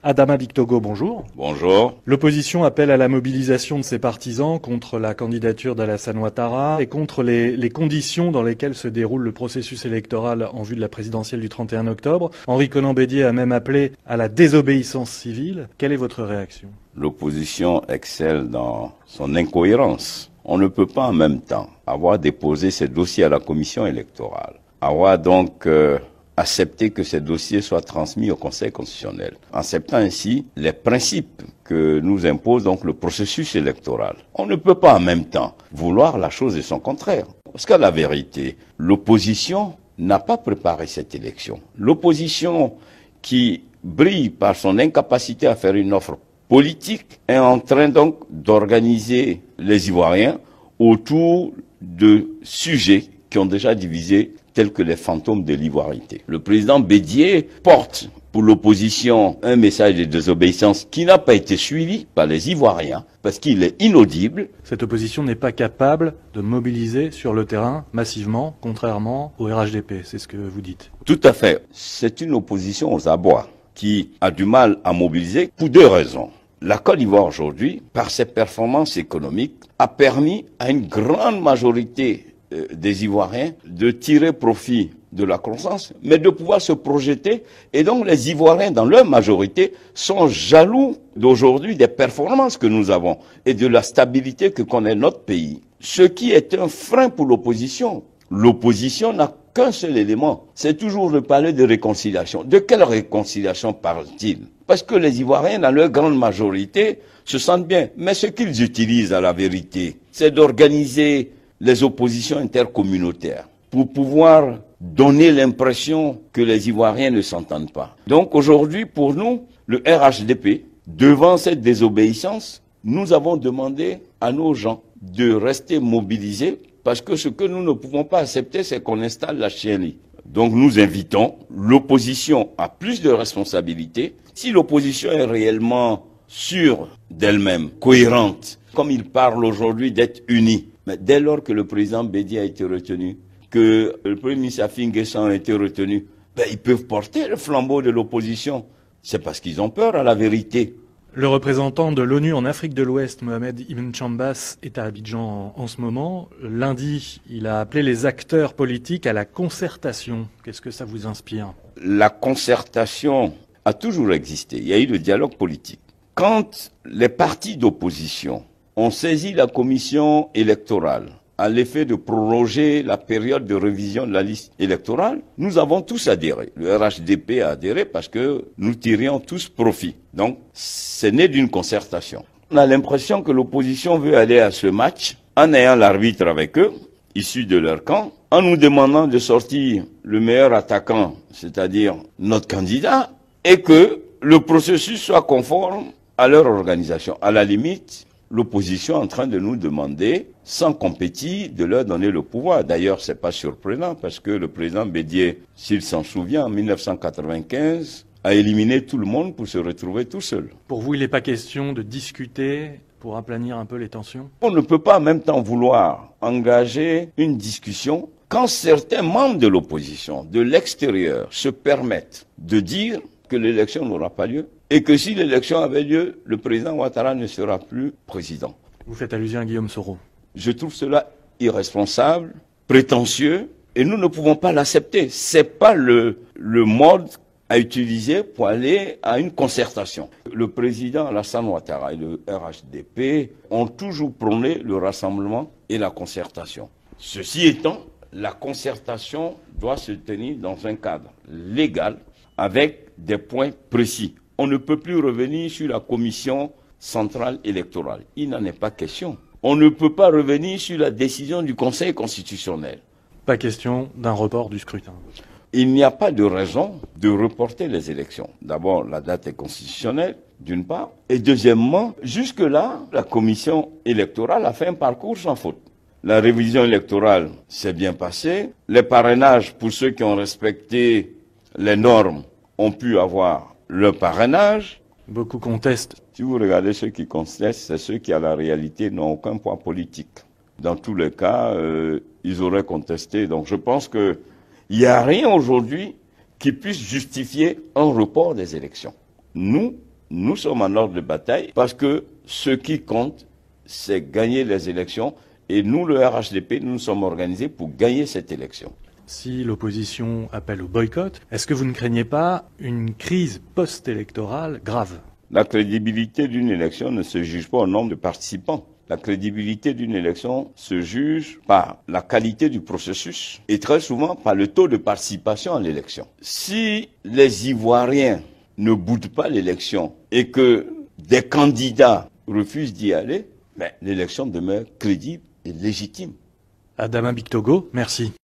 Adama Bictogo, bonjour. Bonjour. L'opposition appelle à la mobilisation de ses partisans contre la candidature d'Alassane Ouattara et contre les conditions dans lesquelles se déroule le processus électoral en vue de la présidentielle du 31 octobre. Henri Konan-Bédier a même appelé à la désobéissance civile. Quelle est votre réaction? L'opposition excelle dans son incohérence. On ne peut pas en même temps avoir déposé ces dossiers à la commission électorale, avoir donc accepter que ces dossiers soient transmis au Conseil constitutionnel, acceptant ainsi les principes que nous impose donc le processus électoral. On ne peut pas en même temps vouloir la chose et son contraire. Parce qu'à la vérité, l'opposition n'a pas préparé cette élection. L'opposition qui brille par son incapacité à faire une offre politique est en train donc d'organiser les Ivoiriens autour de sujets qui ont déjà divisé tels que les fantômes de l'ivoirité. Le président Bédier porte pour l'opposition un message de désobéissance qui n'a pas été suivi par les Ivoiriens parce qu'il est inaudible. Cette opposition n'est pas capable de mobiliser sur le terrain massivement, contrairement au RHDP, c'est ce que vous dites. Tout à fait. C'est une opposition aux abois qui a du mal à mobiliser pour deux raisons. La Côte d'Ivoire aujourd'hui, par ses performances économiques, a permis à une grande majorité des Ivoiriens de tirer profit de la croissance, mais de pouvoir se projeter. Et donc les Ivoiriens, dans leur majorité, sont jaloux d'aujourd'hui des performances que nous avons et de la stabilité que connaît notre pays. Ce qui est un frein pour l'opposition. L'opposition n'a qu'un seul élément, c'est toujours de parler de réconciliation. De quelle réconciliation parle-t-il? Parce que les Ivoiriens, dans leur grande majorité, se sentent bien. Mais ce qu'ils utilisent à la vérité, c'est d'organiser les oppositions intercommunautaires pour pouvoir donner l'impression que les Ivoiriens ne s'entendent pas. Donc aujourd'hui, pour nous, le RHDP, devant cette désobéissance, nous avons demandé à nos gens de rester mobilisés parce que ce que nous ne pouvons pas accepter, c'est qu'on installe la chienlit. Donc nous invitons l'opposition à plus de responsabilités. Si l'opposition est réellement sûre d'elle-même, cohérente, comme il parle aujourd'hui d'être unie, mais dès lors que le président Bédier a été retenu, que le premier ministre Afin Guessan a été retenu, ils peuvent porter le flambeau de l'opposition. C'est parce qu'ils ont peur à la vérité. Le représentant de l'ONU en Afrique de l'Ouest, Mohamed Ibn Chambas, est à Abidjan en ce moment. Lundi, il a appelé les acteurs politiques à la concertation. Qu'est-ce que ça vous inspire? La concertation a toujours existé. Il y a eu le dialogue politique. Quand les partis d'opposition ont saisi la commission électorale à l'effet de proroger la période de révision de la liste électorale, nous avons tous adhéré. Le RHDP a adhéré parce que nous tirions tous profit. Donc, c'est né d'une concertation. On a l'impression que l'opposition veut aller à ce match en ayant l'arbitre avec eux, issu de leur camp, en nous demandant de sortir le meilleur attaquant, c'est-à-dire notre candidat, et que le processus soit conforme à leur organisation. À la limite, l'opposition est en train de nous demander, sans compétir, de leur donner le pouvoir. D'ailleurs, c'est pas surprenant parce que le président Bédier, s'il s'en souvient, en 1995, a éliminé tout le monde pour se retrouver tout seul. Pour vous, il n'est pas question de discuter pour aplanir un peu les tensions? On ne peut pas en même temps vouloir engager une discussion quand certains membres de l'opposition, de l'extérieur, se permettent de dire que l'élection n'aura pas lieu et que si l'élection avait lieu, le président Ouattara ne sera plus président. Vous faites allusion à Guillaume Soro. Je trouve cela irresponsable, prétentieux, et nous ne pouvons pas l'accepter. C'est pas le mode à utiliser pour aller à une concertation. Le président Alassane Ouattara et le RHDP ont toujours prôné le rassemblement et la concertation. Ceci étant, la concertation doit se tenir dans un cadre légal avec des points précis. On ne peut plus revenir sur la commission centrale électorale. Il n'en est pas question. On ne peut pas revenir sur la décision du Conseil constitutionnel. Pas question d'un report du scrutin. Il n'y a pas de raison de reporter les élections. D'abord, la date est constitutionnelle, d'une part. Et deuxièmement, jusque-là, la commission électorale a fait un parcours sans faute. La révision électorale s'est bien passée. Les parrainages, pour ceux qui ont respecté les normes, ont pu avoir leur parrainage. Beaucoup contestent. Si vous regardez ceux qui contestent, c'est ceux qui, à la réalité, n'ont aucun poids politique. Dans tous les cas, ils auraient contesté. Donc je pense qu'il n'y a rien aujourd'hui qui puisse justifier un report des élections. Nous, nous sommes en ordre de bataille parce que ce qui compte, c'est gagner les élections. Et nous, le RHDP, nous nous sommes organisés pour gagner cette élection. Si l'opposition appelle au boycott, est-ce que vous ne craignez pas une crise post-électorale grave? La crédibilité d'une élection ne se juge pas au nombre de participants. La crédibilité d'une élection se juge par la qualité du processus et très souvent par le taux de participation à l'élection. Si les Ivoiriens ne boudent pas l'élection et que des candidats refusent d'y aller, l'élection demeure crédible et légitime. Adama Bictogo, merci.